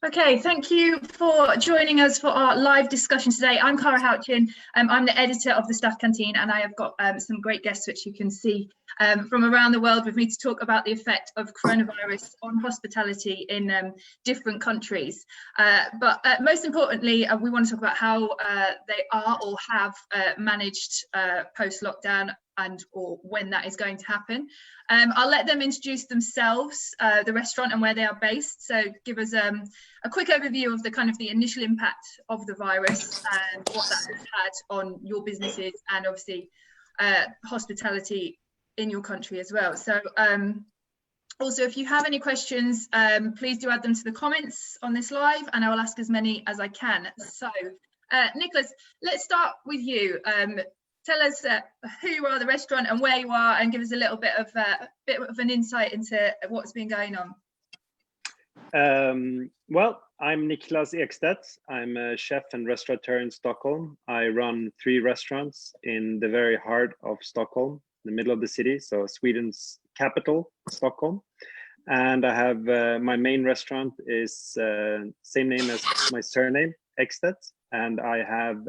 Okay, thank you for joining us for our live discussion today. I'm Cara Houchin. I'm the editor of the Staff Canteen, and I have got some great guests which you can see from around the world with me to talk about the effect of coronavirus on hospitality in different countries. But most importantly, we want to talk about how they are or have managed post-lockdown and or when that is going to happen. I'll let them introduce themselves, the restaurant and where they are based. So give us a quick overview of the initial impact of the virus and what that has had on your businesses and obviously hospitality in your country as well. So also, if you have any questions, please do add them to the comments on this live and I will ask as many as I can. So Niklas, let's start with you. Tell us who you are, the restaurant, and where you are, and give us a little bit of an insight into what's been going on. Well, I'm Niklas Ekstedt. I'm a chef and restaurateur in Stockholm. I run 3 restaurants in the very heart of Stockholm, the middle of the city, so Sweden's capital, Stockholm. And I have my main restaurant is same name as my surname, Ekstedt, and I have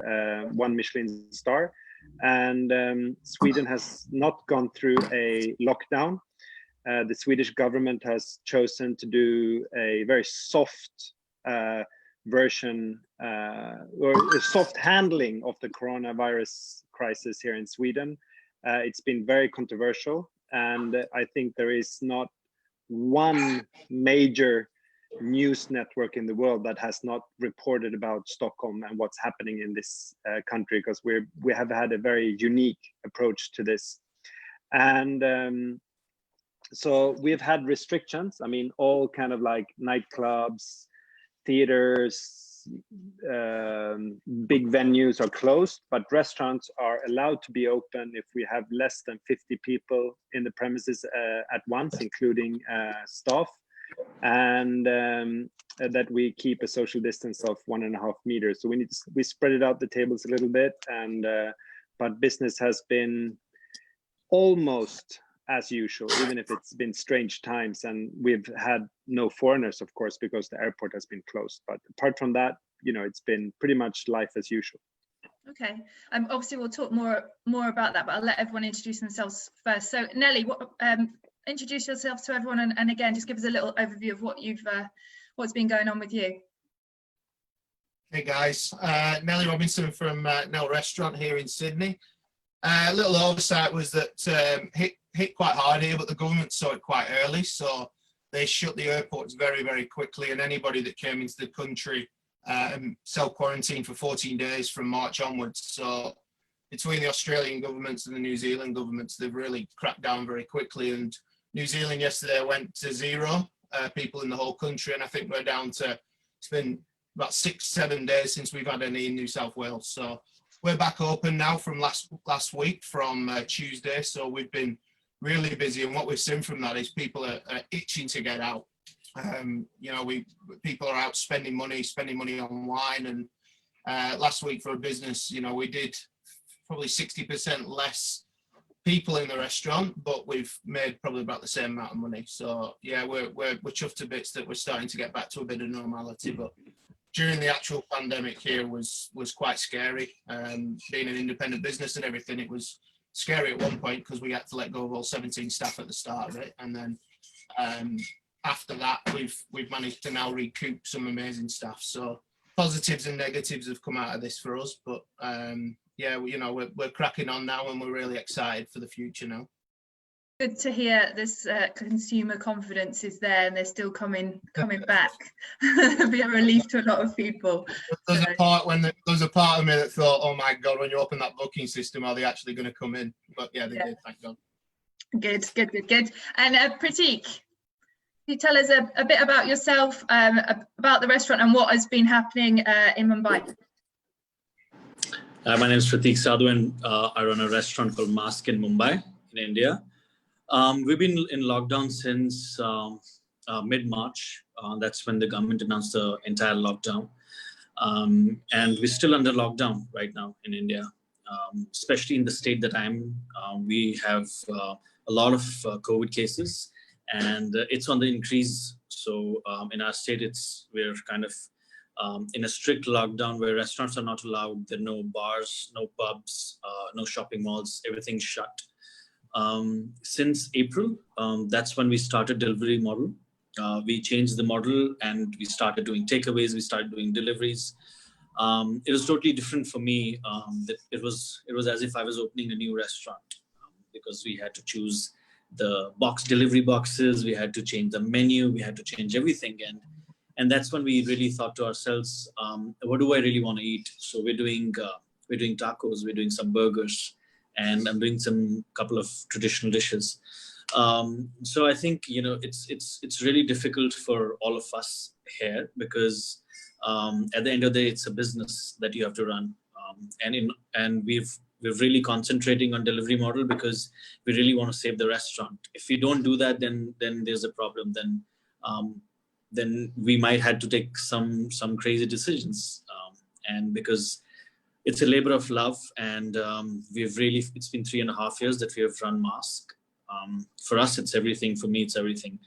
1 Michelin star. And Sweden has not gone through a lockdown. The Swedish government has chosen to do a very soft version or a soft handling of the coronavirus crisis here in Sweden. It's been very controversial, and I think there is not one major news network in the world that has not reported about Stockholm and what's happening in this country, because we have had a very unique approach to this. And so we've had restrictions. I mean, all kind of like nightclubs, theaters, big venues are closed, but restaurants are allowed to be open if we have less than 50 people in the premises at once, including staff. And that we keep a social distance of 1.5 meters. So we spread it out the tables a little bit, and but business has been almost as usual, even if it's been strange times, and we've had no foreigners, of course, because the airport has been closed. But apart from that, it's been pretty much life as usual. Okay, obviously we'll talk more about that, but I'll let everyone introduce themselves first. So Nelly, introduce yourself to everyone, and again, just give us a little overview of what's been going on with you. Hey guys, Nelly Robinson from Nell Restaurant here in Sydney. A little oversight was that hit quite hard here, but the government saw it quite early, so they shut the airports very, very quickly, and anybody that came into the country self-quarantined for 14 days from March onwards. So between the Australian governments and the New Zealand governments, they've really cracked down very quickly. And New Zealand yesterday went to 0 people in the whole country, and I think we're down to, it's been about 6-7 days since we've had any in New South Wales. So we're back open now from last week, from Tuesday. So we've been really busy, and what we've seen from that is people are itching to get out. People are out spending money on wine, and last week for a business, we did probably 60% less people in the restaurant, but we've made probably about the same amount of money. So yeah, we're chuffed to bits that we're starting to get back to a bit of normality. But during the actual pandemic here was quite scary. Being an independent business and everything, it was scary at one point because we had to let go of all 17 staff at the start of it, and then after that we've managed to now recoup some amazing staff. So positives and negatives have come out of this for us, but yeah, we're cracking on now, and we're really excited for the future now. Good to hear this consumer confidence is there, and they're still coming back. It'll be a relief to a lot of people. There's a part of me that thought, oh my God, when you open that booking system, are they actually going to come in? But yeah, they did, thank God. Good. And Prateek, can you tell us a bit about yourself, about the restaurant, and what has been happening in Mumbai? My name is Prateek Sadhu, and I run a restaurant called Mask in Mumbai, in India. We've been in lockdown since mid-March. That's when the government announced the entire lockdown. And we're still under lockdown right now in India, especially in the state that I'm. We have a lot of COVID cases, and it's on the increase. So in our state, we're kind of in a strict lockdown where restaurants are not allowed. There are no bars, no pubs, no shopping malls, everything's shut. Since April, that's when we started delivery model. We changed the model and we started doing takeaways, we started doing deliveries. It was totally different for me. It was as if I was opening a new restaurant, because we had to choose the delivery boxes, we had to change the menu, we had to change everything. And that's when we really thought to ourselves, what do I really want to eat? So we're doing tacos, we're doing some burgers, and I'm doing some couple of traditional dishes. So I think, it's really difficult for all of us here, because at the end of the day, it's a business that you have to run. And we're really concentrating on delivery model because we really want to save the restaurant. If we don't do that, then there's a problem. Then we might have to take some crazy decisions. And because it's a labor of love, and it's been 3.5 years that we have run Mask. For us, it's everything. For me, it's everything.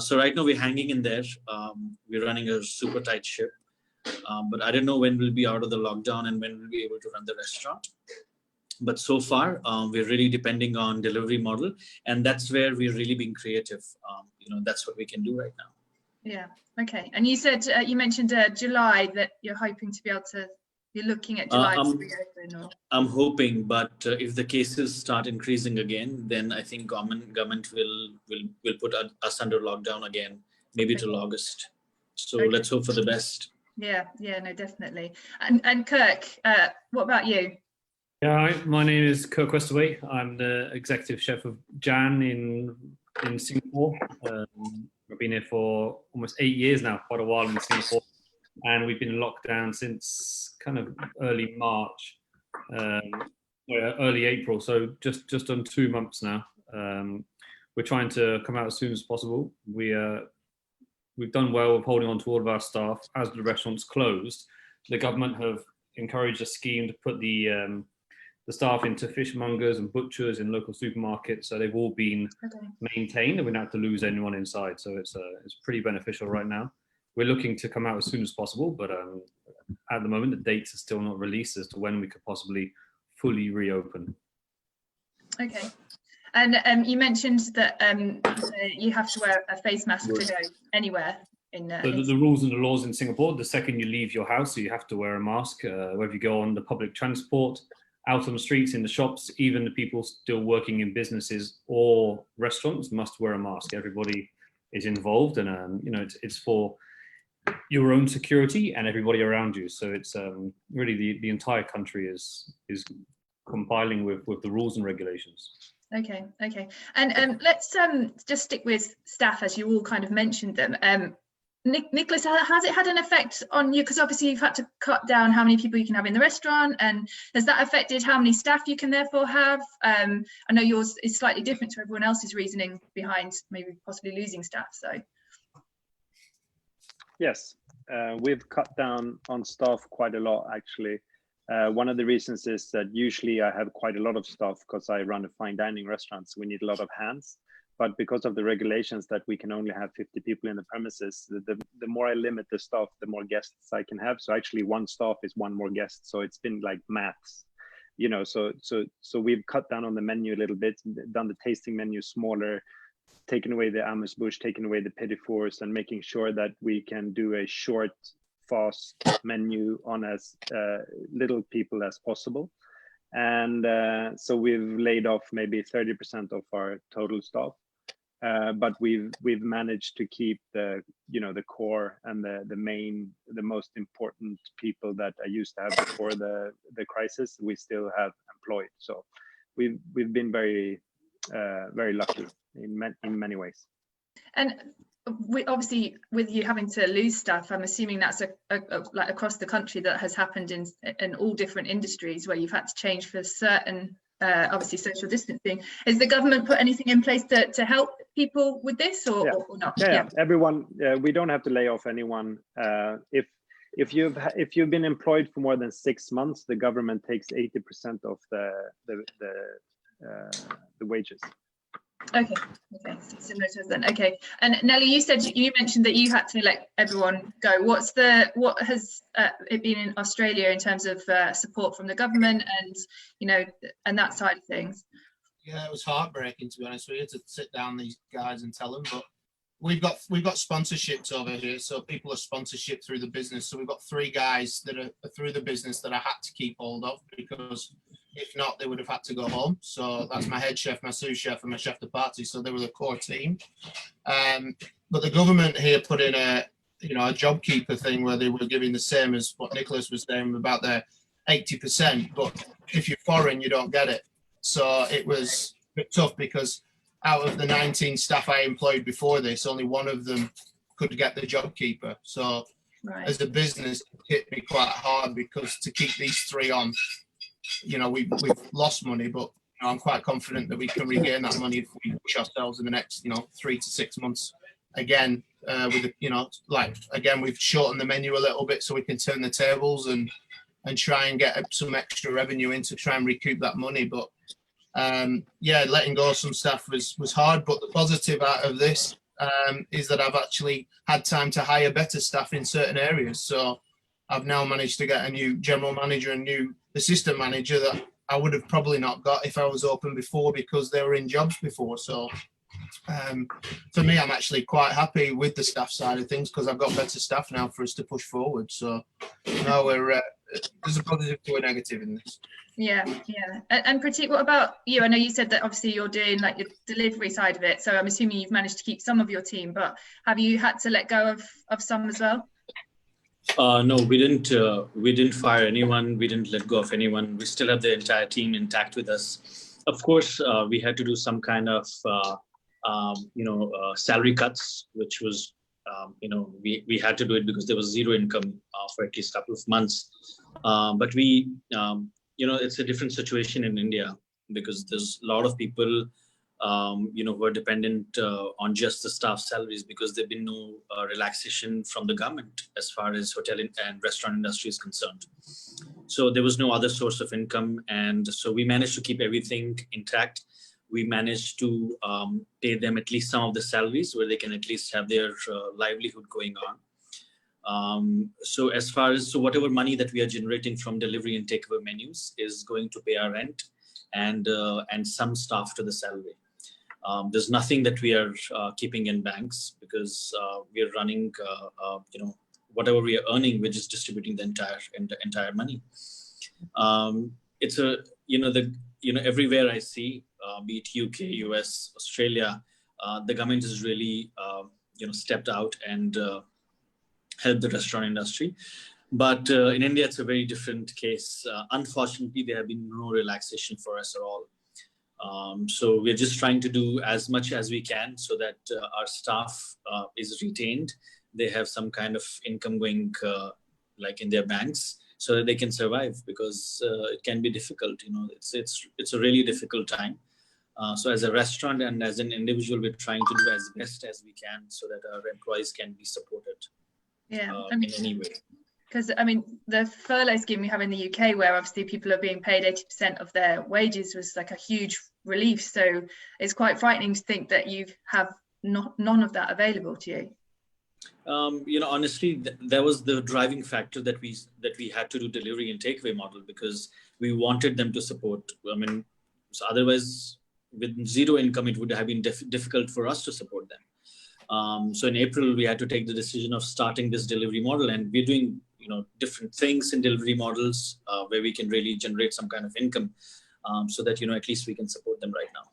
So right now we're hanging in there. We're running a super tight ship, but I don't know when we'll be out of the lockdown and when we'll be able to run the restaurant. But so far, we're really depending on delivery model, and that's where we're really being creative. That's what we can do right now. Yeah. Okay. And you said you mentioned July, that you're hoping to be able to. You're looking at July to reopen, or? I'm hoping, but if the cases start increasing again, then I think government will put us under lockdown again, maybe till August. So let's hope for the best. Yeah, no, definitely. And Kirk, what about you? Yeah, hi, my name is Kirk Westaway. I'm the executive chef of Jan in Singapore. I've been here for almost 8 years now, quite a while in Singapore. And we've been in lockdown since kind of early March, early April. So just on 2 months now. We're trying to come out as soon as possible. We've done well with holding on to all of our staff. As the restaurants closed, the government have encouraged a scheme to put the staff into fishmongers and butchers in local supermarkets. So they've all been maintained, and we don't have to lose anyone inside. So it's pretty beneficial right now. We're looking to come out as soon as possible, but at the moment, the dates are still not released as to when we could possibly fully reopen. Okay. And you mentioned that you have to wear a face mask to go anywhere. The rules and the laws in Singapore, the second you leave your house, you have to wear a mask, whether you go on the public transport, out on the streets, in the shops, even the people still working in businesses or restaurants must wear a mask. Everybody is involved, and it's for your own security and everybody around you. So it's really the entire country is compiling with the rules and regulations. Okay. And let's just stick with staff, as you all kind of mentioned them. Niklas, has it had an effect on you? Because obviously you've had to cut down how many people you can have in the restaurant, and has that affected how many staff you can therefore have? I know yours is slightly different to everyone else's reasoning behind maybe possibly losing staff. So. Yes, we've cut down on staff quite a lot, actually. One of the reasons is that usually I have quite a lot of staff because I run a fine dining restaurant, so we need a lot of hands. But because of the regulations that we can only have 50 people in the premises, the more I limit the staff, the more guests I can have. So actually one staff is one more guest. So it's been like maths, so we've cut down on the menu a little bit, done the tasting menu smaller, taken away the amuse-bouche, taken away the petit fours, and making sure that we can do a short, fast menu on as little people as possible. And so we've laid off maybe 30% of our total staff, but we've managed to keep the core and the most important people that I used to have before the crisis. We still have employed, so we've been very lucky in many ways. And obviously, with you having to lose staff, I'm assuming that's like across the country that has happened in all different industries where you've had to change for certain, obviously, social distancing. Has the government put anything in place to help people with this, or not? Yeah, everyone. We don't have to lay off anyone. If you've been employed for more than 6 months, the government takes 80% of the wages. Okay, similar to us then. Okay. And Nelly, you mentioned that you had to let everyone go. What has it been in Australia in terms of support from the government and that side of things? Yeah, it was heartbreaking, to be honest. We had to sit down these guys and tell them, but we've got sponsorships over here, so people are sponsorship through the business. So we've got 3 guys that are through the business that I had to keep hold of, because if not, they would have had to go home. So that's my head chef, my sous chef, and my chef de partie. So they were the core team. But the government here put in a job keeper thing where they were giving the same as what Niklas was saying about their 80%. But if you're foreign, you don't get it. So it was a bit tough, because out of the 19 staff I employed before this, only one of them could get the job keeper. So as a business, it hit me quite hard, because to keep these 3 on, we've lost money, but I'm quite confident that we can regain that money if we push ourselves in the next 3 to 6 months. Again, we've shortened the menu a little bit so we can turn the tables and try and get some extra revenue in to try and recoup that money. But letting go of some staff was hard. But the positive out of this is that I've actually had time to hire better staff in certain areas. So I've now managed to get a new general manager and new assistant manager that I would have probably not got if I was open before, because they were in jobs before. So for me, I'm actually quite happy with the staff side of things, because I've got better staff now for us to push forward. So now there's a positive to a negative in this. Yeah. And Prateek, what about you? I know you said that obviously you're doing like your delivery side of it, so I'm assuming you've managed to keep some of your team, but have you had to let go of some as well? No, we didn't fire anyone. We didn't let go of anyone. We still have the entire team intact with us. Of course, we had to do some kind of salary cuts, which was we had to do it because there was zero income for at least a couple of months. But we it's a different situation in India, because there's a lot of people who are dependent on just the staff salaries, because there've been no relaxation from the government as far as hotel and restaurant industry is concerned. So there was no other source of income, and so we managed to keep everything intact. We managed to pay them at least some of the salaries where they can at least have their livelihood going on. So whatever money that we are generating from delivery and takeaway menus is going to pay our rent and some staff to the salary. There's nothing that we are keeping in banks, because we are running, whatever we are earning, we're just distributing the entire money. It's everywhere I see, be it UK, US, Australia, the government has really, stepped out and helped the restaurant industry. But in India, it's a very different case. Unfortunately, there have been no relaxation for us at all. So we're just trying to do as much as we can so that our staff is retained. They have some kind of income going in their banks, so that they can survive, because it can be difficult. It's a really difficult time. So as a restaurant and as an individual, we're trying to do as best as we can so that our employees can be supported in any way. Because, the furlough scheme we have in the UK, where obviously people are being paid 80% of their wages, was like a huge relief. So it's quite frightening to think that you have none of that available to you. Honestly, that was the driving factor that we had to do delivery and takeaway model, because we wanted them to support. So otherwise, with zero income, it would have been difficult for us to support them. So in April, we had to take the decision of starting this delivery model, and we're doing different things in delivery models where we can really generate some kind of income, so that at least we can support them right now.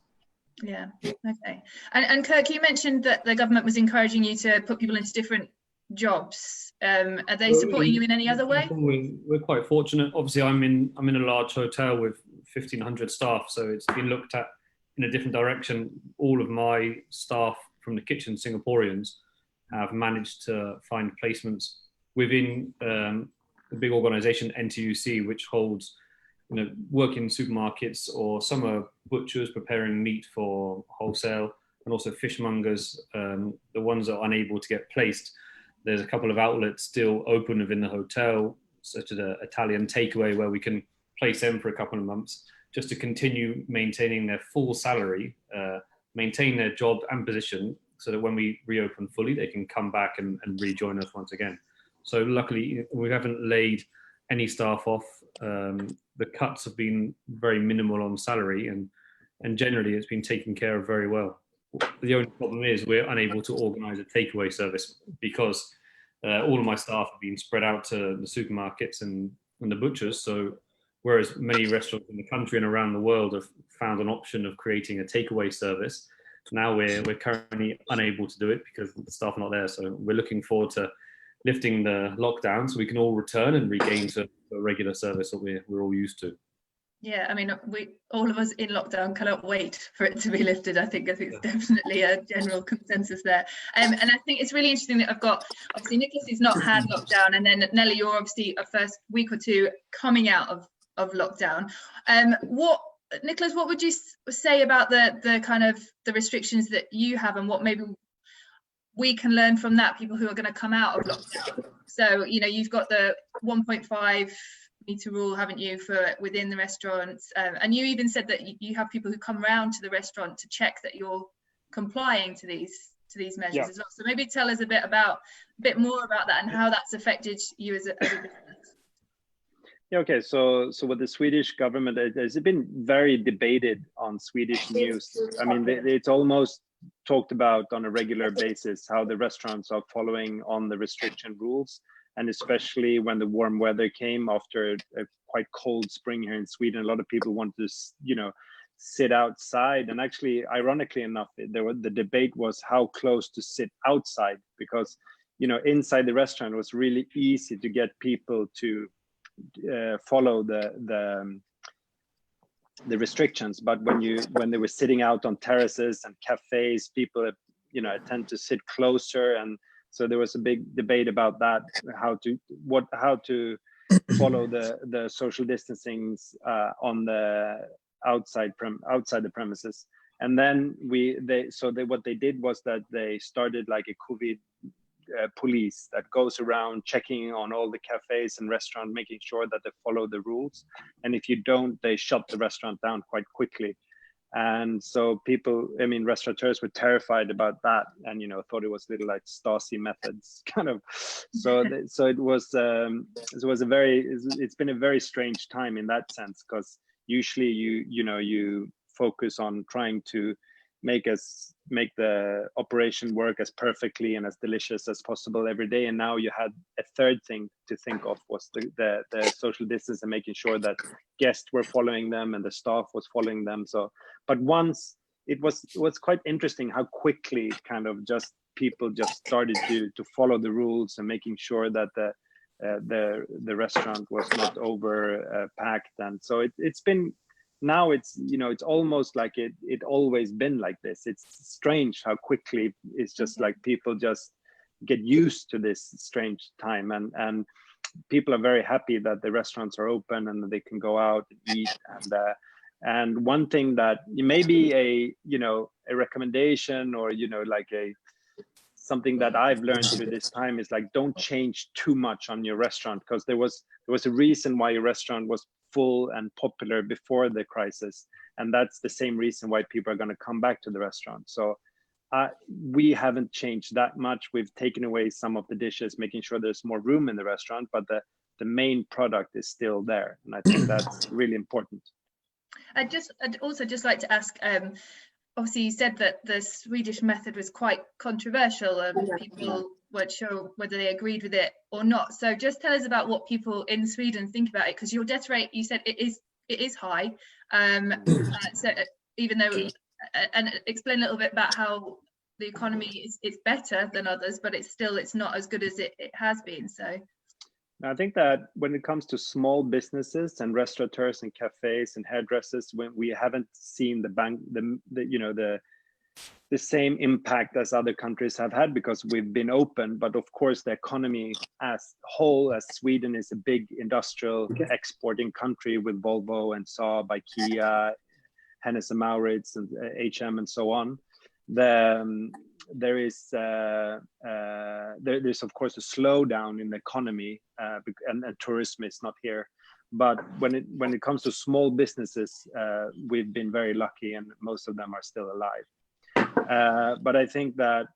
Yeah. Okay. And Kirk, you mentioned that the government was encouraging you to put people into different jobs. Are they supporting you in any other way? We're quite fortunate. Obviously, I'm in a large hotel with 1,500 staff, so it's been looked at in a different direction. All of my staff from the kitchen, Singaporeans, have managed to find placements within the big organisation NTUC, which holds work in supermarkets, or some are butchers preparing meat for wholesale, and also fishmongers, the ones that are unable to get placed. There's a couple of outlets still open within the hotel, such as an Italian takeaway, where we can place them for a couple of months just to continue maintaining their full salary maintain their job and position so that when we reopen fully, they can come back and rejoin us once again. So luckily, we haven't laid any staff off. The cuts have been very minimal on salary, and generally it's been taken care of very well. The only problem is we're unable to organise a takeaway service because all of my staff have been spread out to the supermarkets and the butchers. So whereas many restaurants in the country and around the world have found an option of creating a takeaway service, now we're currently unable to do it because the staff are not there. So we're looking forward to lifting the lockdown so we can all return and regain to a regular service that we're all used to. Yeah, I mean, all of us in lockdown cannot wait for it to be lifted. I think it's definitely a general consensus there. And I think it's really interesting that I've got, obviously, Niklas has not had lockdown, and then Nelly, you're obviously a first week or two coming out of lockdown. Niklas, what would you say about the kind of the restrictions that you have, and what maybe we can learn from that, people who are going to come out of lockdown? So, you've got the 1.5 meter rule, haven't you, for within the restaurants, and you even said that you have people who come round to the restaurant to check that you're complying to these measures as well. So maybe tell us a bit more about that and how that's affected you as a business. Yeah, okay, so with the Swedish government, it's been very debated on Swedish news. I mean, it's almost talked about on a regular basis how the restaurants are following on the restriction rules. And especially when the warm weather came after a quite cold spring here in Sweden, a lot of people wanted to, sit outside. And actually, ironically enough, the debate was how close to sit outside, because, inside the restaurant it was really easy to get people to follow the restrictions. But when they were sitting out on terraces and cafes, people, tend to sit closer, and so there was a big debate about that, how to follow the social distancing on the outside the premises. And then what they did was that they started like a COVID police that goes around checking on all the cafes and restaurants, making sure that they follow the rules. And if you don't, they shut the restaurant down quite quickly. And so restaurateurs were terrified about that, and thought it was little like Stasi methods kind of. So it's been a very strange time in that sense, because usually you focus on trying to make the operation work as perfectly and as delicious as possible every day, and now you had a third thing to think of, was the social distance and making sure that guests were following them and the staff was following them. So but once it was quite interesting how quickly kind of just people just started to follow the rules and making sure that the restaurant was not over packed. And so it's been, now it's it's almost like it always been like this. It's strange how quickly it's just like people just get used to this strange time, and people are very happy that the restaurants are open and that they can go out and eat. And one thing that maybe a recommendation, or like something that I've learned through this time, is like, don't change too much on your restaurant, because there was a reason why your restaurant was full and popular before the crisis, and that's the same reason why people are going to come back to the restaurant. So we haven't changed that much. We've taken away some of the dishes, making sure there's more room in the restaurant, but the main product is still there, and I think that's really important. I'd also just like to ask, obviously you said that the Swedish method was quite controversial, and people weren't sure whether they agreed with it or not. So just tell us about what people in Sweden think about it, because your death rate, you said it is high. So even though, and explain a little bit about how the economy is better than others, but it's not as good as it has been. So I think that when it comes to small businesses and restaurateurs and cafes and hairdressers, when we haven't seen the same impact as other countries have had, because we've been open. But of course, the economy as whole, as Sweden is a big industrial exporting country with Volvo and Saab, IKEA, Hennes & Mauritz and H&M and so on. There's of course a slowdown in the economy, and tourism is not here. But when it comes to small businesses, we've been very lucky, and most of them are still alive. But I think that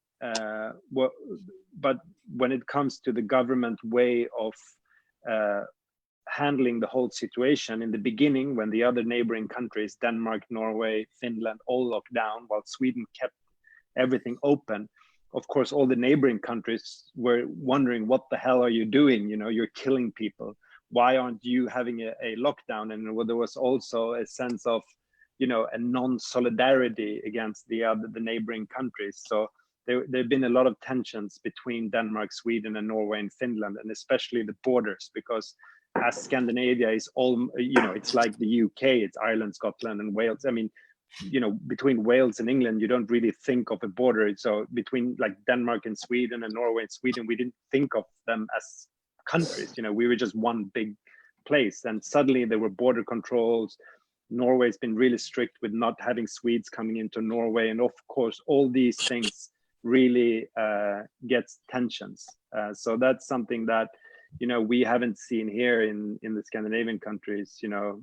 but when it comes to the government way of handling the whole situation, in the beginning, when the other neighboring countries, Denmark, Norway, Finland, all locked down, while Sweden kept everything open, of course, all the neighboring countries were wondering, what the hell are you doing? You know, you're killing people. Why aren't you having a lockdown? And there was also a sense of, you know, a non-solidarity against the neighboring countries. So there've been a lot of tensions between Denmark, Sweden, and Norway and Finland, and especially the borders, because as Scandinavia is all, you know, it's like the UK, it's Ireland, Scotland, and Wales. I mean, you know, between Wales and England, you don't really think of a border. So between like Denmark and Sweden and Norway and Sweden, we didn't think of them as countries. You know, we were just one big place. And suddenly there were border controls. Norway's been really strict with not having Swedes coming into Norway. And of course, all these things really gets tensions. So that's something that, you know, we haven't seen here in the Scandinavian countries. You know,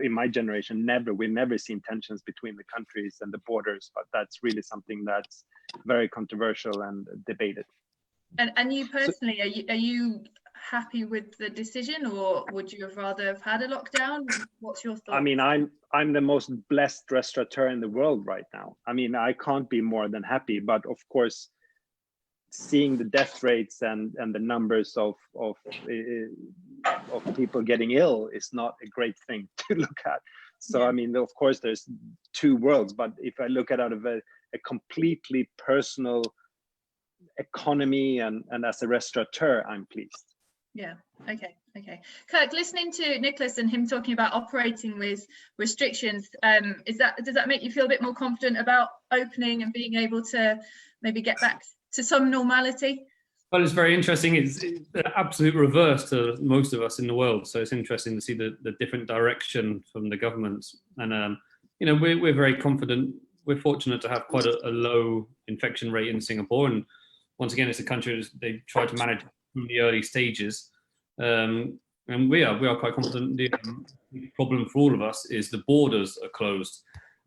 in my generation, we've never seen tensions between the countries and the borders, but that's really something that's very controversial and debated. And you personally, are you happy with the decision, or would you have rather have had a lockdown? What's your thought? I mean, I'm the most blessed restaurateur in the world right now. I mean, I can't be more than happy, but of course, seeing the death rates and the numbers of people getting ill is not a great thing to look at. So, yeah. I mean, of course, there's two worlds, but if I look at it out of a completely personal economy and as a restaurateur, I'm pleased. Yeah. Okay. Kirk, listening to Niklas and him talking about operating with restrictions, does that make you feel a bit more confident about opening and being able to maybe get back to some normality? Well, it's very interesting. It's the absolute reverse to most of us in the world. So it's interesting to see the different direction from the government. And, you know, we're very confident. We're fortunate to have quite a low infection rate in Singapore. And once again, it's a country they try to manage from the early stages. And we are quite confident. The problem for all of us is the borders are closed.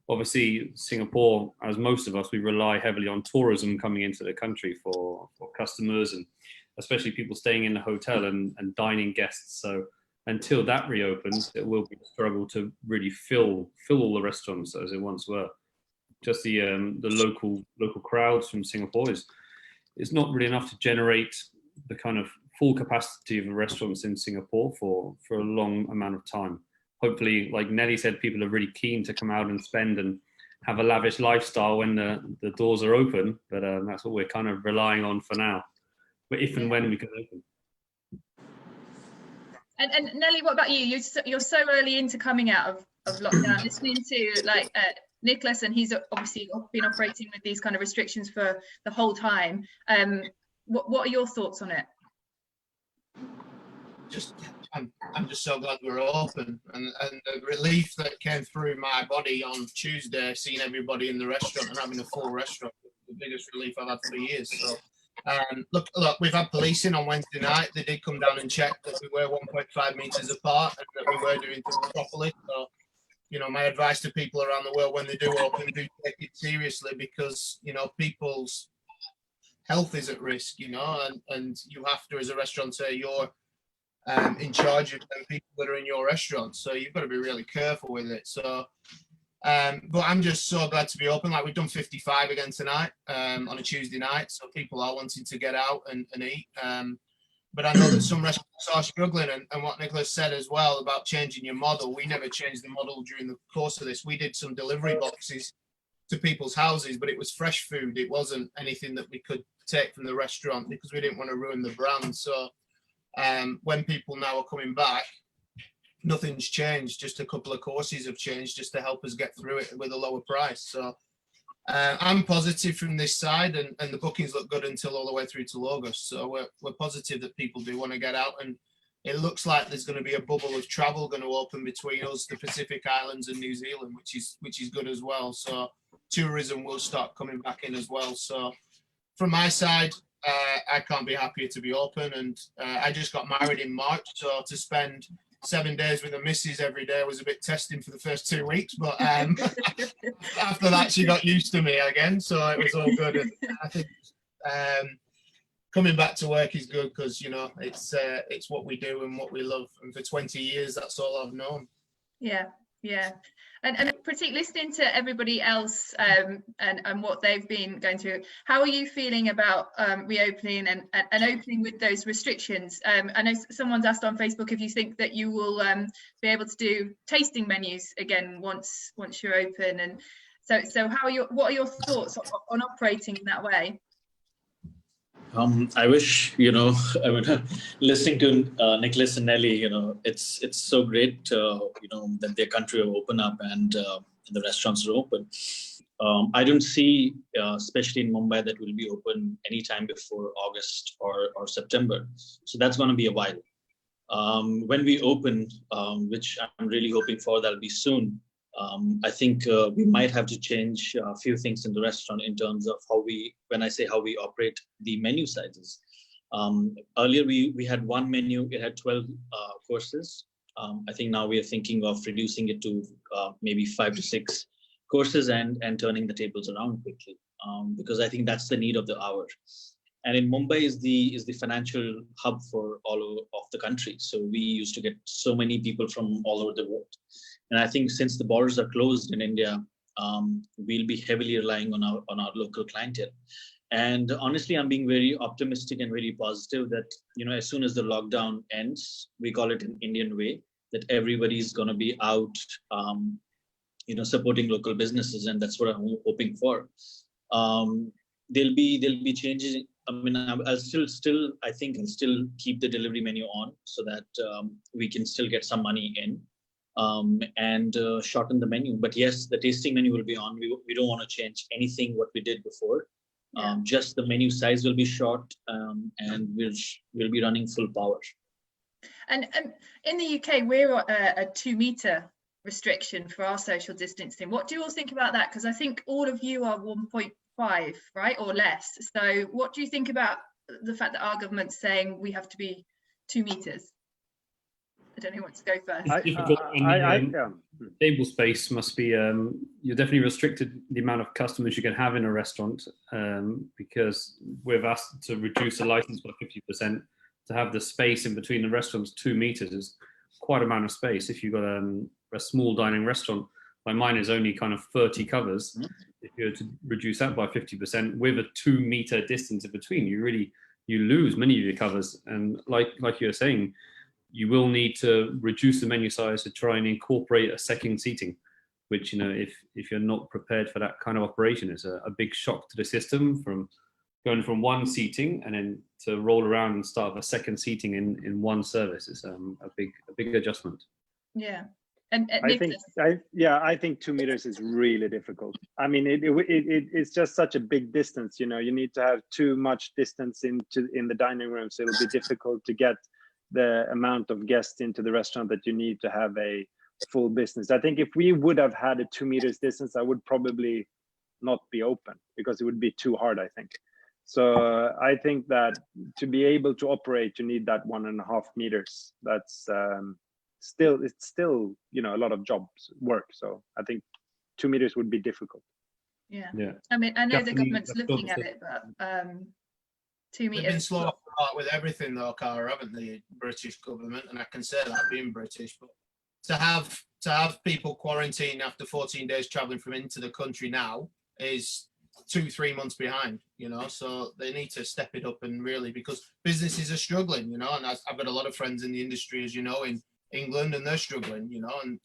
Obviously, Singapore, as most of us, we rely heavily on tourism coming into the country for customers, and especially people staying in the hotel and dining guests. So until that reopens, it will be a struggle to really fill all the restaurants as it once were. Just the local crowds from Singapore is not really enough to generate the kind of full capacity of the restaurants in Singapore for a long amount of time. Hopefully, like Nelly said, people are really keen to come out and spend and have a lavish lifestyle when the doors are open. But that's what we're kind of relying on for now. But if and when we can open. And Nelly, what about you? You're so early into coming out of lockdown. Listening to like Niklas, and he's obviously been operating with these kind of restrictions for the whole time. What are your thoughts on it? I'm just so glad we're open, and the relief that came through my body on Tuesday, seeing everybody in the restaurant and having a full restaurant, was the biggest relief I've had for years. So, look, we've had policing on Wednesday night. They did come down and check that we were 1.5 meters apart and that we were doing things properly. So, you know, my advice to people around the world when they do open, do take it seriously, because, you know, people's health is at risk, you know, and you have to, as a restaurateur, you're in charge of the people that are in your restaurant, so you've got to be really careful with it. So but I'm just so glad to be open. Like, we've done 55 again tonight on a Tuesday night, so people are wanting to get out and eat, but I know that some restaurants are struggling, and what Niklas said as well about changing your model. We never changed the model during the course of this. We did some delivery boxes to people's houses, but it was fresh food. It wasn't anything that we could take from the restaurant because we didn't want to ruin the brand. So when people now are coming back, nothing's changed. Just a couple of courses have changed just to help us get through it with a lower price. So I'm positive from this side, and the bookings look good until all the way through to August. So we're positive that people do want to get out, and it looks like there's going to be a bubble of travel going to open between us, the Pacific Islands, and New Zealand, which is good as well. So tourism will start coming back in as well. So from my side, I can't be happier to be open, and I just got married in March, so to spend 7 days with the missus every day was a bit testing for the first 2 weeks, but after that, she got used to me again, so it was all good. And I think coming back to work is good because, you know, it's what we do and what we love. And for 20 years, that's all I've known. Yeah, yeah. And Prateek, listening to everybody else and what they've been going through, how are you feeling about reopening and opening with those restrictions? I know someone's asked on Facebook if you think that you will be able to do tasting menus again once you're open, and so what are your thoughts on operating in that way? I wish, you know, I mean, listening to Niklas and Nelly, you know, it's so great, you know, that their country will open up and the restaurants are open. I don't see, especially in Mumbai, that will be open anytime before August or September. So that's going to be a while. When we open, which I'm really hoping for, that'll be soon. I think we might have to change a few things in the restaurant in terms of when I say how we operate the menu sizes. Earlier, we had one menu, it had 12 courses. I think now we are thinking of reducing it to maybe 5 to 6 courses and turning the tables around quickly, because I think that's the need of the hour. And in Mumbai is the financial hub for all of the country. So we used to get so many people from all over the world. And I think since the borders are closed in India, we'll be heavily relying on our local clientele. And honestly, I'm being very optimistic and very positive that, you know, as soon as the lockdown ends, we call it an Indian way, that everybody's going to be out, you know, supporting local businesses, and that's what I'm hoping for. There'll be changes. I mean, I'll still keep the delivery menu on so that we can still get some money in. And shorten the menu. But yes, the tasting menu will be on. We don't want to change anything what we did before. Yeah. Just the menu size will be short, and we'll be running full power. And in the UK, we're a 2-meter restriction for our social distancing. What do you all think about that? Because I think all of you are 1.5, right, or less. So what do you think about the fact that our government's saying we have to be 2 meters? I don't know who wants to go first. Table space must be, you're definitely restricted the amount of customers you can have in a restaurant, because we've asked to reduce the license by 50%. To have the space in between the restaurants, 2 meters is quite a amount of space. If you've got a small dining restaurant, like mine is only kind of 30 covers. If you were to reduce that by 50% with a 2 meter distance in between, you lose many of your covers. And like you were saying, you will need to reduce the menu size to try and incorporate a second seating, which, you know, if you're not prepared for that kind of operation, is a big shock to the system, from going from one seating and then to roll around and start a second seating in one service is a big adjustment. Yeah. And I think 2 meters is really difficult. I mean, it's just such a big distance. You know, you need to have too much distance in the dining room, so it'll be difficult to get the amount of guests into the restaurant that you need to have a full business. I think if we would have had a 2 meters distance, I would probably not be open because it would be too hard, I think. So I think that to be able to operate, you need that 1.5 meters. That's it's still, you know, a lot of work. So I think 2 meters would be difficult. Yeah. I mean, I know the government's looking at it, but 2 meters. They've been slow off the mark with everything though, Cara, haven't the British government? And I can say that being British, but to have people quarantined after 14 days traveling from into the country now is 2-3 months behind, you know, so they need to step it up, and really, because businesses are struggling, you know, and I've got a lot of friends in the industry, as you know, in England, and they're struggling, you know, and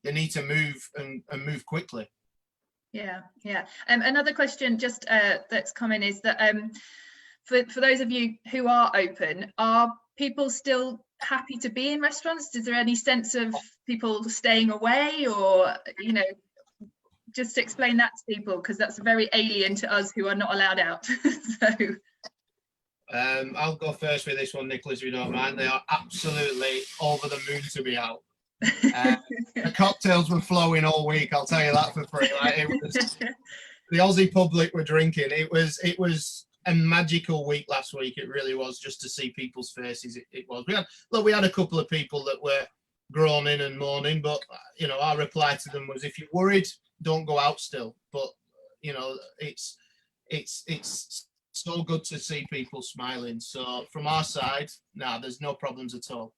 they need to move and move quickly. Yeah. Another question just that's coming is that for those of you who are open, are people still happy to be in restaurants? Is there any sense of people staying away, or, you know, just explain that to people, because that's very alien to us who are not allowed out. So I'll go first with this one, Niklas, if you don't mind. They are absolutely over the moon to be out. The cocktails were flowing all week, I'll tell you that for free. Like, it was, the Aussie public were drinking. It was a magical week last week. It really was, just to see people's faces. It was. We had a couple of people that were groaning and moaning, but you know, our reply to them was, if you're worried, don't go out still. But you know, it's so good to see people smiling. So from our side, there's no problems at all.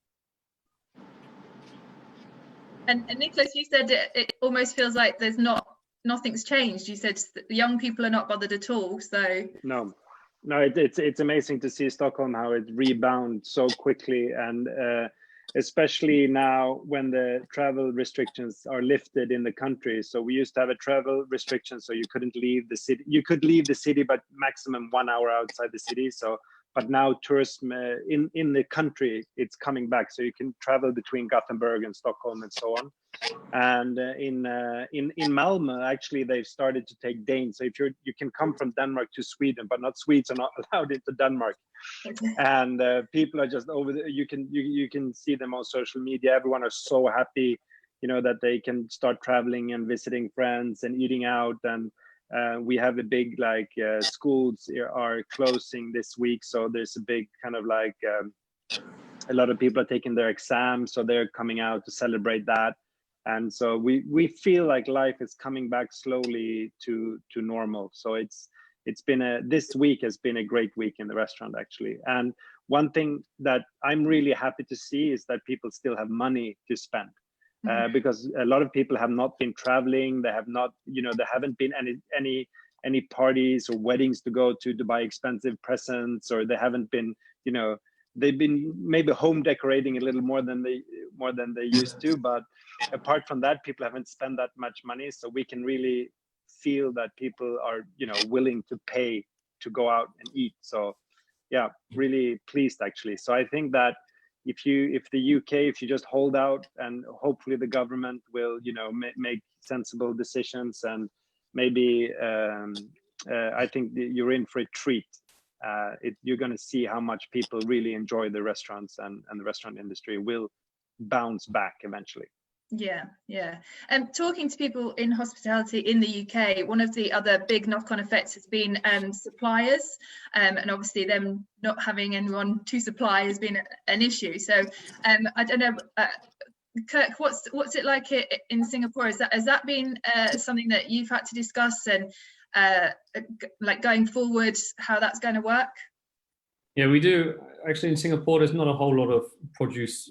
And Niklas, you said it almost feels like nothing's changed. You said the young people are not bothered at all. So no, it's amazing to see Stockholm, how it rebounds so quickly, and especially now when the travel restrictions are lifted in the country. So we used to have a travel restriction, so you couldn't leave the city. You could leave the city, but maximum 1 hour outside the city. So, but now tourism in the country, it's coming back. So you can travel between Gothenburg and Stockholm and so on. And in Malmö, actually, they've started to take Danes. So if you can come from Denmark to Sweden, but not Swedes are not allowed into Denmark. And people are just over there. You can see them on social media. Everyone are so happy, you know, that they can start traveling and visiting friends and eating out. And we have a big, like, schools are closing this week, so there's a big kind of like a lot of people are taking their exams, so they're coming out to celebrate that. And so we feel like life is coming back slowly to normal. So it's been this week has been a great week in the restaurant, actually. And one thing that I'm really happy to see is that people still have money to spend. Because a lot of people have not been traveling. They have not, you know, there haven't been any parties or weddings to go to buy expensive presents, or they haven't been, you know, they've been maybe home decorating a little more than they used to. But apart from that, people haven't spent that much money. So we can really feel that people are, you know, willing to pay to go out and eat. So yeah, really pleased, actually. So I think that if the UK, if you just hold out, and hopefully the government will, you know, make sensible decisions, and maybe I think you're in for a treat. You're going to see how much people really enjoy the restaurants, and the restaurant industry will bounce back eventually. Yeah. Talking to people in hospitality in the UK, one of the other big knock-on effects has been suppliers, and obviously them not having anyone to supply has been an issue. So I don't know, Kirk, what's it like in Singapore? Has that been something that you've had to discuss, and like going forward, how that's going to work? Yeah, we do. Actually, in Singapore, there's not a whole lot of produce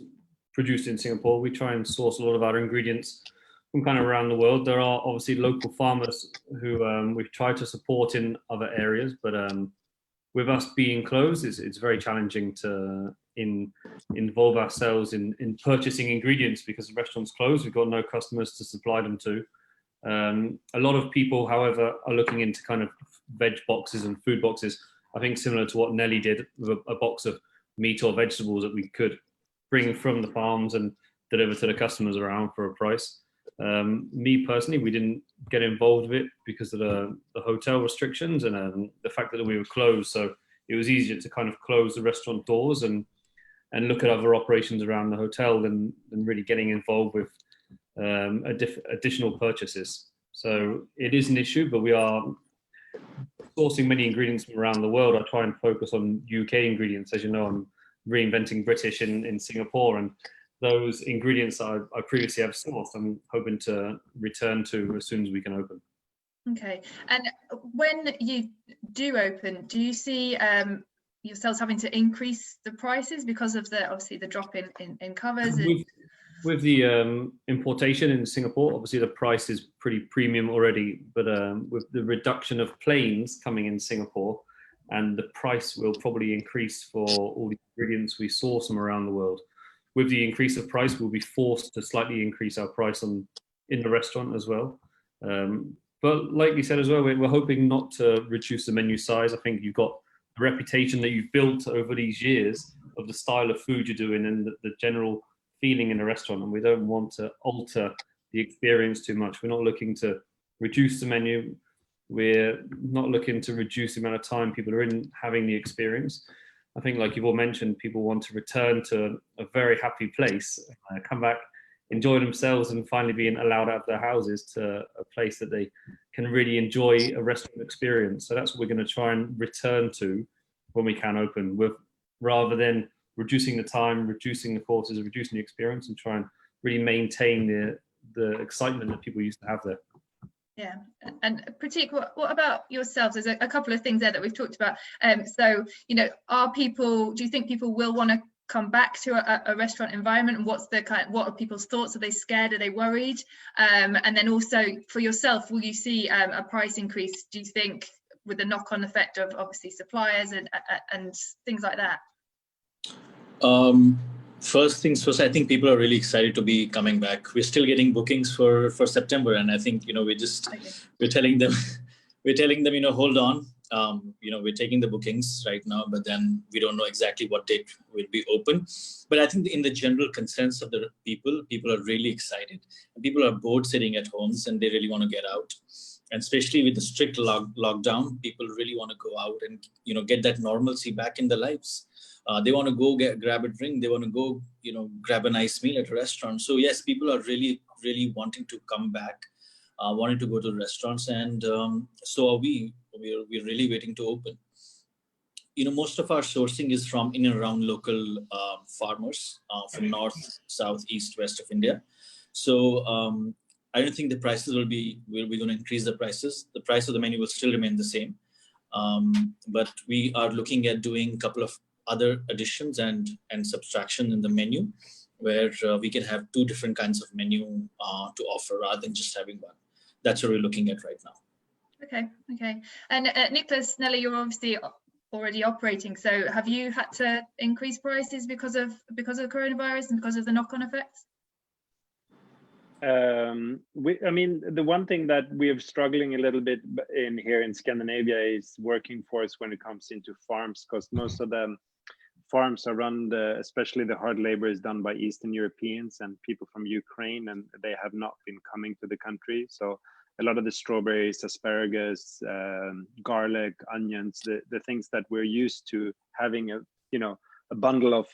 produced in Singapore. We try and source a lot of our ingredients from kind of around the world. There are obviously local farmers who we've tried to support in other areas, but with us being closed, it's very challenging to involve ourselves in purchasing ingredients, because the restaurant's closed. We've got no customers to supply them to. A lot of people, however, are looking into kind of veg boxes and food boxes. I think similar to what Nelly did with a box of meat or vegetables that we could bring from the farms and deliver to the customers around for a price. Me personally, we didn't get involved with it because of the hotel restrictions and the fact that we were closed. So it was easier to kind of close the restaurant doors and look at other operations around the hotel than really getting involved with additional purchases. So it is an issue, but we are sourcing many ingredients from around the world. I try and focus on UK ingredients. As you know, I'm reinventing British in Singapore, and those ingredients I previously have sourced, I'm hoping to return to as soon as we can open. Okay, and when you do open, do you see yourselves having to increase the prices because of obviously the drop in covers? With the importation in Singapore, obviously the price is pretty premium already, but with the reduction of planes coming in Singapore, and the price will probably increase for all the ingredients we source from around the world. With the increase of price, we'll be forced to slightly increase our price in the restaurant as well. But like you said as well, we're hoping not to reduce the menu size. I think you've got a reputation that you've built over these years of the style of food you're doing and the general feeling in a restaurant, and we don't want to alter the experience too much. We're not looking to reduce the menu. We're not looking to reduce the amount of time people are in having the experience. I think, like you've all mentioned, people want to return to a very happy place, come back, enjoy themselves, and finally being allowed out of their houses to a place that they can really enjoy a restaurant experience. So that's what we're going to try and return to when we can open, rather than reducing the time, reducing the courses, reducing the experience, and try and really maintain the excitement that people used to have there. Yeah, and Prateek, what about yourselves? There's a couple of things there that we've talked about. So, you know, do you think people will want to come back to a restaurant environment, and what are people's thoughts? Are they scared? Are they worried? And then also for yourself, will you see a price increase, do you think, with the knock-on effect of obviously suppliers and things like that? First things first, I think people are really excited to be coming back. We're still getting bookings for September, and I think, you know, we're telling them, you know, hold on. You know, we're taking the bookings right now, but then we don't know exactly what date will be open. But I think in the general consensus of the people are really excited. And people are bored sitting at homes, and they really want to get out. And especially with the strict lockdown, people really want to go out and, you know, get that normalcy back in their lives. They want to go grab a drink. They want to go, you know, grab a nice meal at a restaurant. So yes, people are really, really wanting to come back, wanting to go to restaurants, and so are we. We're really waiting to open. You know, most of our sourcing is from in and around local farmers from north, south, east, west of India. So I don't think the prices we're going to increase the prices. The price of the menu will still remain the same. But we are looking at doing a couple of other additions and subtraction in the menu, where we can have two different kinds of menu to offer rather than just having one. That's what we're looking at right now. Okay. And Niklas, Nelly, you're obviously already operating. So have you had to increase prices because of coronavirus and because of the knock-on effects? I mean, the one thing that we're struggling a little bit here in Scandinavia is working force when it comes into farms, because most of the farms are run, especially the hard labor is done by Eastern Europeans and people from Ukraine, and they have not been coming to the country. So a lot of the strawberries, asparagus, garlic, onions, the things that we're used to having a bundle of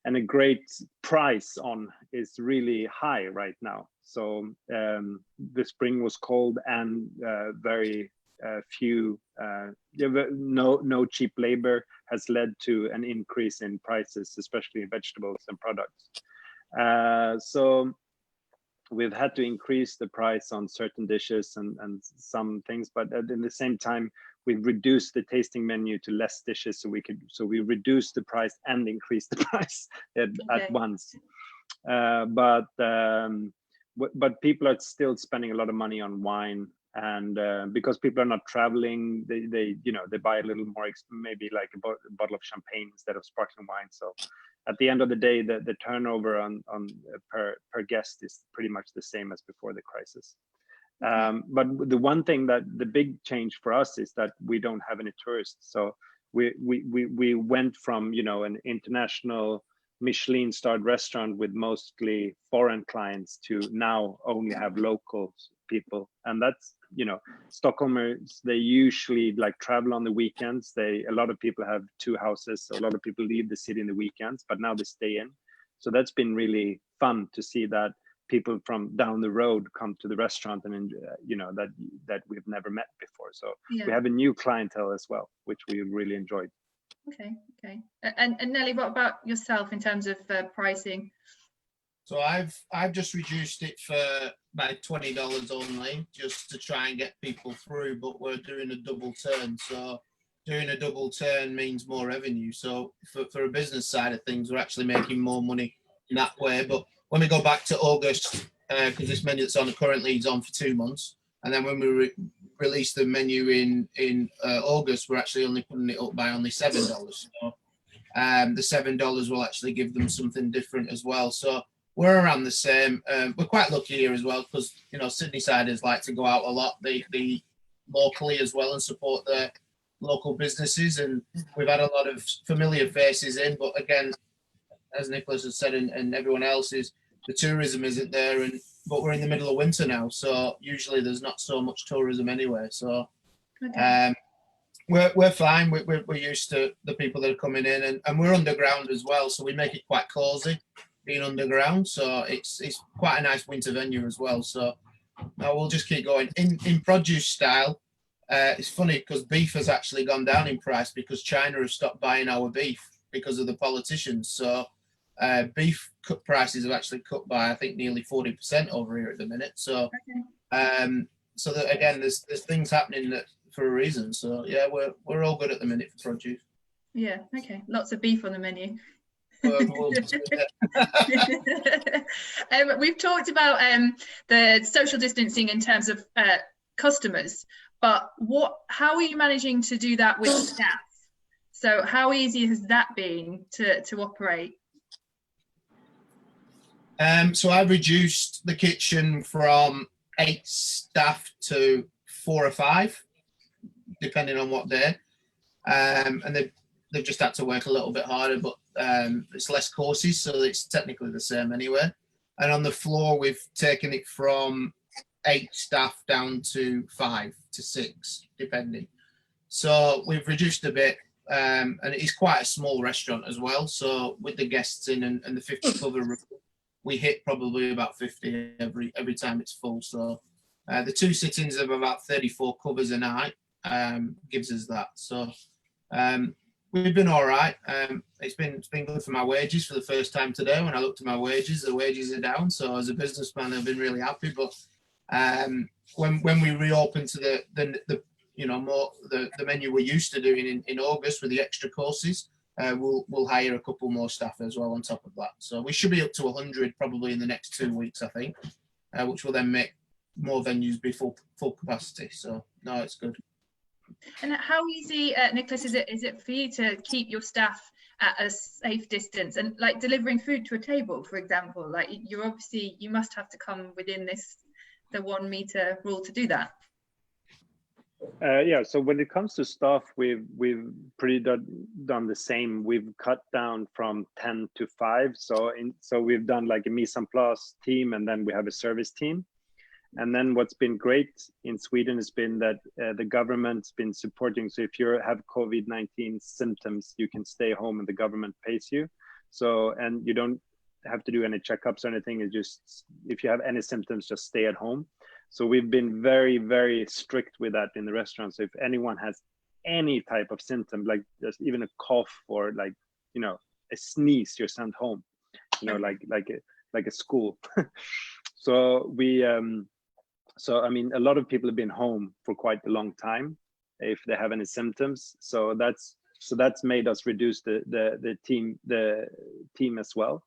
and a great price on is really high right now. So the spring was cold and very few, no cheap labor has led to an increase in prices, especially in vegetables and products. So we've had to increase the price on certain dishes and some things, but at the same time, we've reduced the tasting menu to less dishes, so we reduce the price and increase the price at once. But people are still spending a lot of money on wine, and because people are not traveling, they buy a little more, maybe like a bottle of champagne instead of sparkling wine. So at the end of the day, the turnover on per guest is pretty much the same as before the crisis. But the one thing that the big change for us is that we don't have any tourists. So we went from an international Michelin-starred restaurant with mostly foreign clients to now only have local people, and that's Stockholmers, they usually like travel on the weekends. A lot of people have two houses, so a lot of people leave the city in the weekends, but now they stay in. So that's been really fun to see that people from down the road come to the restaurant, and that we've never met before. So we have a new clientele as well, which we really enjoyed. Okay. And Nelly, what about yourself in terms of pricing? So I've just reduced it by $20 only, just to try and get people through, but we're doing a double turn. So doing a double turn means more revenue. So for a business side of things, we're actually making more money in that way. But when we go back to August, because this menu that's on currently is on for 2 months, and then when we release the menu in August, we're actually only putting it up by only $7. So the $7 will actually give them something different as well. So we're around the same. We're quite lucky here as well, because Sydney-siders like to go out a lot. They locally as well and support their local businesses, and we've had a lot of familiar faces in. But again, as Niklas has said, and everyone else, is the tourism isn't there, but we're in the middle of winter now, so usually there's not so much tourism anyway. So we're fine. We're used to the people that are coming in, and we're underground as well, so we make it quite cozy being underground. So it's quite a nice winter venue as well. So now we'll just keep going. In produce style, it's funny because beef has actually gone down in price because China has stopped buying our beef because of the politicians. So Beef cut prices have actually cut by, I think, nearly 40% over here at the minute. So, so that again, there's things happening that for a reason. So yeah, we're all good at the minute for produce. Yeah. Okay. Lots of beef on the menu. We've talked about the social distancing in terms of customers, but how are you managing to do that with staff? So how easy has that been to operate? So I've reduced the kitchen from 8 staff to 4 or 5, depending on what day. And they've just had to work a little bit harder, but it's less courses, so it's technically the same anyway. And on the floor, we've taken it from 8 staff down to 5 to 6, depending. So we've reduced a bit, and it is quite a small restaurant as well. So with the guests in and the 50 cover room, we hit probably about 50 every time it's full. So the 2 sittings of about 34 covers a night gives us that. So we've been all right. It's been good for my wages for the first time today. When I looked at my wages, the wages are down. So as a businessman, I've been really happy. But when we reopen to the the menu we're used to doing in August with the extra courses, we'll hire a couple more staff as well on top of that. So we should be up to 100 probably in the next 2 weeks, I think, which will then make more venues be full capacity. So no, it's good. And how easy, Niklas, is it for you to keep your staff at a safe distance, and like delivering food to a table, for example? Like you must have to come within the 1 meter rule to do that. Yeah, so when it comes to staff, we've pretty done the same. We've cut down from 10 to 5. So we've done like a mise en place team, and then we have a service team. And then what's been great in Sweden has been that the government's been supporting. So if you have COVID-19 symptoms, you can stay home and the government pays you. So, and you don't have to do any checkups or anything. It's just, if you have any symptoms, just stay at home. So we've been very, very strict with that in the restaurant. So if anyone has any type of symptom, like just even a cough or like, a sneeze, you're sent home, like a school. So so I mean, a lot of people have been home for quite a long time if they have any symptoms. So that's made us reduce the team as well.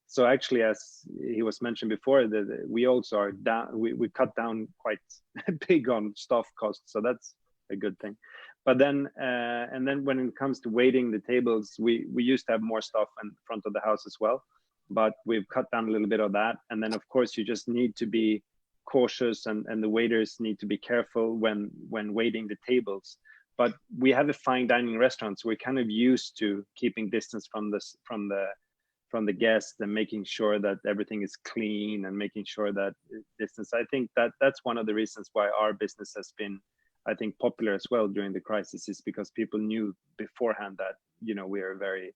So actually, as he was mentioned before, we also are down. We cut down quite big on staff costs, so that's a good thing. But then, and then when it comes to waiting the tables, we used to have more staff in front of the house as well, but we've cut down a little bit of that. And then, of course, you just need to be cautious, and the waiters need to be careful when waiting the tables. But we have a fine dining restaurant, so we're kind of used to keeping distance from the guests and making sure that everything is clean and making sure that distance. I think that's one of the reasons why our business has been, I think, popular as well during the crisis, is because people knew beforehand that we are very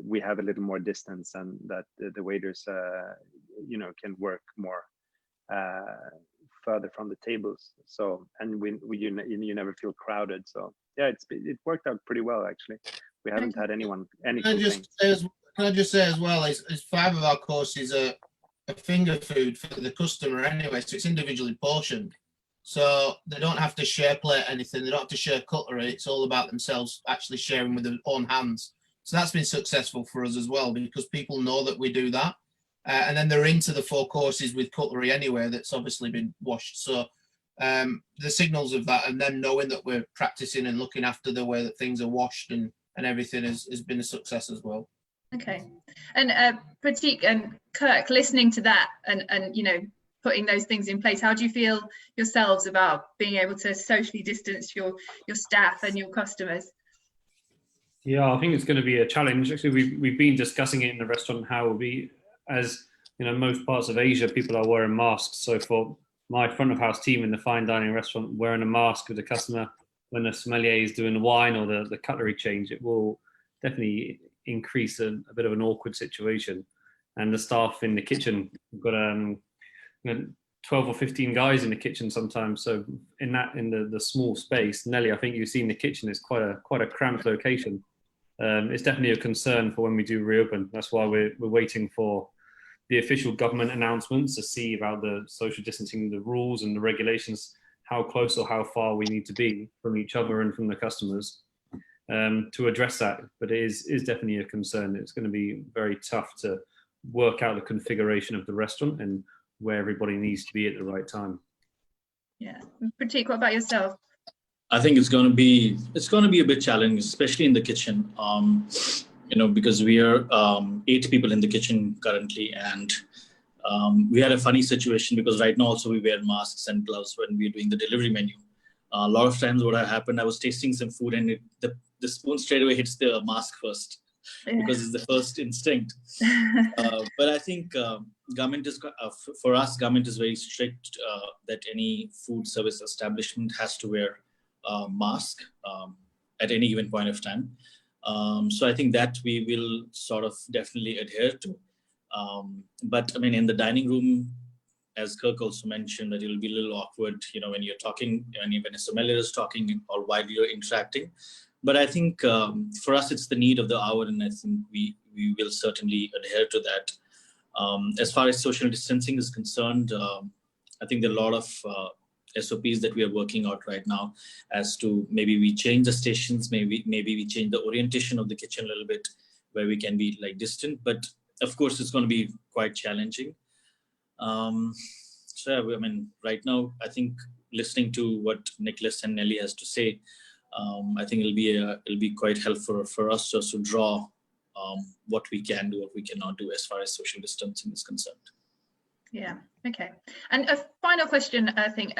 we have a little more distance, and that the waiters can work more further from the tables. So, and you never feel crowded. So yeah, it worked out pretty well actually. We haven't had any Can I just say as well, is 5 of our courses are finger food for the customer anyway, so it's individually portioned. So they don't have to share plate anything, they don't have to share cutlery, it's all about themselves actually sharing with their own hands. So that's been successful for us as well, because people know that we do that. And then they're into the 4 courses with cutlery anyway, that's obviously been washed. So the signals of that, and them knowing that we're practicing and looking after the way that things are washed and everything has been a success as well. Okay. And Prateek and Kirk, listening to that and putting those things in place, how do you feel yourselves about being able to socially distance your staff and your customers? Yeah, I think it's going to be a challenge. Actually, we've been discussing it in the restaurant, how we, as most parts of Asia, people are wearing masks. So for my front of house team in the fine dining restaurant, wearing a mask with the customer when the sommelier is doing the wine or the cutlery change, it will definitely increase a bit of an awkward situation. And the staff in the kitchen, we've got 12 or 15 guys in the kitchen sometimes. So in the small space, Nelly, I think you've seen the kitchen is quite a cramped location. it's definitely a concern for when we do reopen. That's why we're waiting for the official government announcements to see about the social distancing, the rules and the regulations, how close or how far we need to be from each other and from the customers to address that. But it is definitely a concern. It's going to be very tough to work out the configuration of the restaurant and where everybody needs to be at the right time. Yeah. Prateek, what about yourself? I think it's going to be a bit challenging, especially in the kitchen. Because we are 8 people in the kitchen currently, and we had a funny situation because right now also we wear masks and gloves when we're doing the delivery menu. A lot of times what had happened, I was tasting some food and the spoon straight away hits the mask first, because it's the first instinct. But I think government is, for us, government is very strict that any food service establishment has to wear a mask at any given point of time. So I think that we will sort of definitely adhere to. But I mean, in the dining room, as Kirk also mentioned, that it will be a little awkward, when you're talking, when a sommelier is talking or while you're interacting. But I think for us, it's the need of the hour, and I think we will certainly adhere to that. As far as social distancing is concerned, I think there are a lot of SOPs that we are working out right now as to maybe we change the stations, maybe we change the orientation of the kitchen a little bit where we can be like distant, but of course it's going to be quite challenging. So I mean, right now, I think listening to what Niklas and Nelly has to say, I think it'll be quite helpful for us just to draw what we can do, what we cannot do as far as social distancing is concerned. Yeah, okay. And a final question, I think,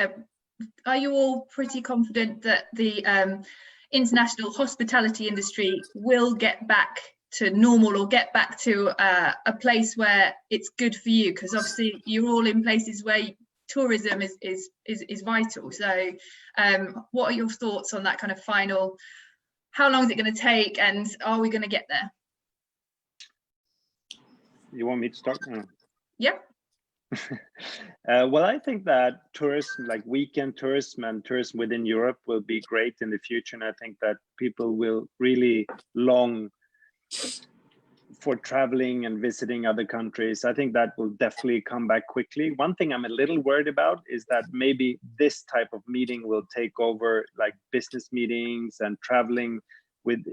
are you all pretty confident that the international hospitality industry will get back to normal or get back to a place where it's good for you? Because obviously you're all in places where tourism is vital. So what are your thoughts on that kind of final, how long is it going to take, and are we going to get there? You want me to start? Yeah. Well, I think that tourism, like weekend tourism and tourism within Europe, will be great in the future. And I think that people will really long for traveling and visiting other countries. I think that will definitely come back quickly. One thing I'm a little worried about is that maybe this type of meeting will take over like business meetings and traveling with,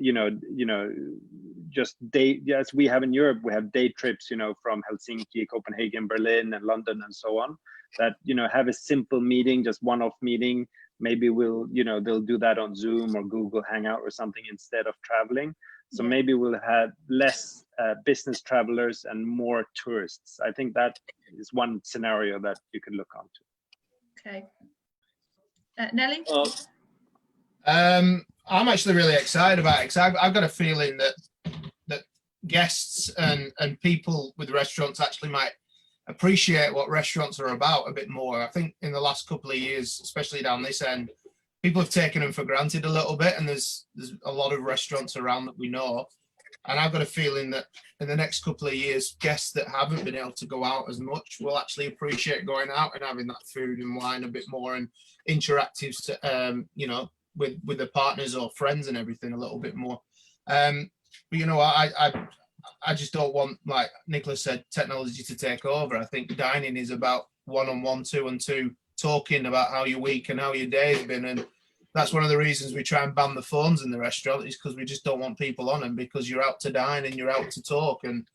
just day, as we have in Europe, we have day trips, from Helsinki, Copenhagen, Berlin, and London, and so on, that, have a simple meeting, just one-off meeting. Maybe they'll do that on Zoom or Google Hangout or something instead of traveling. So maybe we'll have less business travelers and more tourists. I think that is one scenario that you can look onto. Okay. Nelly? I'm actually really excited about it, because I've got a feeling that guests and people with restaurants actually might appreciate what restaurants are about a bit more. I think in the last couple of years, especially down this end, people have taken them for granted a little bit, and there's a lot of restaurants around that we know. And I've got a feeling that in the next couple of years, guests that haven't been able to go out as much will actually appreciate going out and having that food and wine a bit more, and interactive, with their partners or friends and everything a little bit more. But I just don't want, like Niklas said, technology to take over. I think dining is about one-on-one, two-on-two, talking about how your week and how your day has been. And that's one of the reasons we try and ban the phones in the restaurant, is because we just don't want people on them, because you're out to dine and you're out to talk. And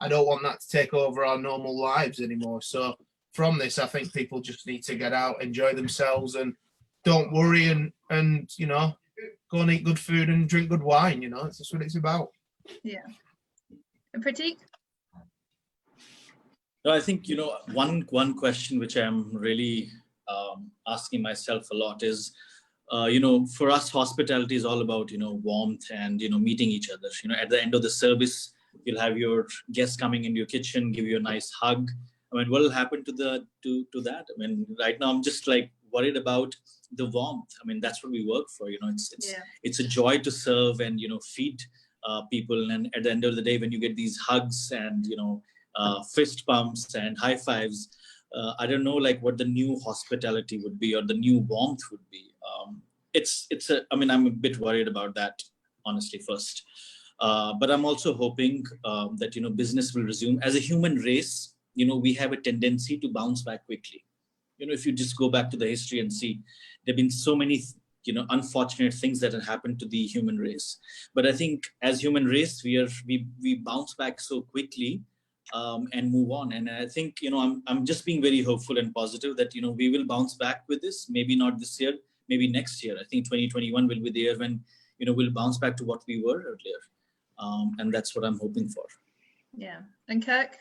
I don't want that to take over our normal lives anymore. So from this, I think people just need to get out, enjoy themselves, and don't worry, and go and eat good food and drink good wine. That's what it's about. Yeah. And Prateek? No, I think, one question which I'm really asking myself a lot is, for us, hospitality is all about, warmth and, meeting each other. At the end of the service, you'll have your guests coming into your kitchen, give you a nice hug. I mean, what will happen to that? I mean, right now I'm just like worried about the warmth. I mean, that's what we work for. It's a joy to serve and, feed people. And at the end of the day, when you get these hugs and, fist bumps and high fives, I don't know, like what the new hospitality would be or the new warmth would be. I'm a bit worried about that, honestly, first. But I'm also hoping that, business will resume. As a human race, we have a tendency to bounce back quickly. If you just go back to the history and see, there have been so many, unfortunate things that have happened to the human race. But I think as human race, we bounce back so quickly and move on. And I think, I'm just being very hopeful and positive that, we will bounce back with this. Maybe not this year, maybe next year. I think 2021 will be the year when, we'll bounce back to what we were earlier. And that's what I'm hoping for. Yeah. And Kirk?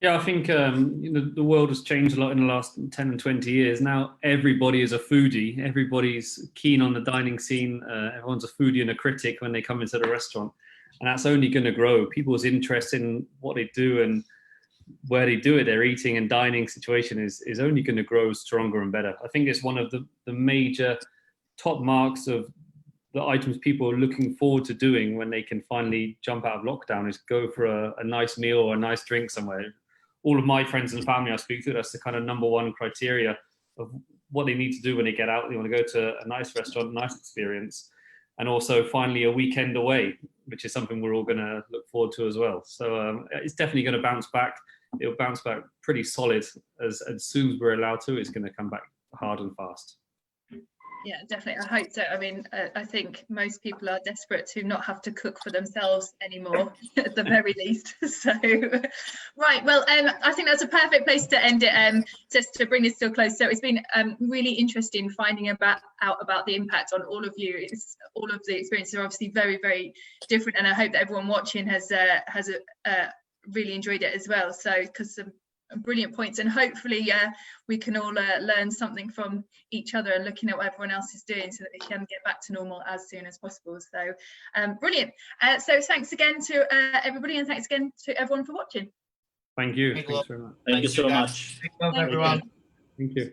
Yeah, I think the world has changed a lot in the last 10 and 20 years. Now everybody is a foodie. Everybody's keen on the dining scene. Everyone's a foodie and a critic when they come into the restaurant. And that's only going to grow. People's interest in what they do and where they do it, their eating and dining situation is only going to grow stronger and better. I think it's one of the major top marks of the items people are looking forward to doing when they can finally jump out of lockdown is go for a nice meal or a nice drink somewhere. All of my friends and family I speak to, that's the kind of number one criteria of what they need to do when they get out. They want to go to a nice restaurant, nice experience, and also finally a weekend away, which is something we're all going to look forward to as well. So it's definitely going to bounce back. It'll bounce back pretty solid as soon as we're allowed to. It's going to come back hard and fast. Yeah, definitely. I hope so. I mean, I think most people are desperate to not have to cook for themselves anymore, at the very least. So, right. Well, I think that's a perfect place to end it, just to bring this to a close. So it's been really interesting finding out about the impact on all of you. All of the experiences are obviously very, very different. And I hope that everyone watching has really enjoyed it as well. So, because some brilliant points, and hopefully we can all learn something from each other and looking at what everyone else is doing so that we can get back to normal as soon as possible. So brilliant. So thanks again to everybody, and thanks again to everyone for watching. Thank you. Thank Thanks very much. Thank you so much. Thank you, everyone. Thank you.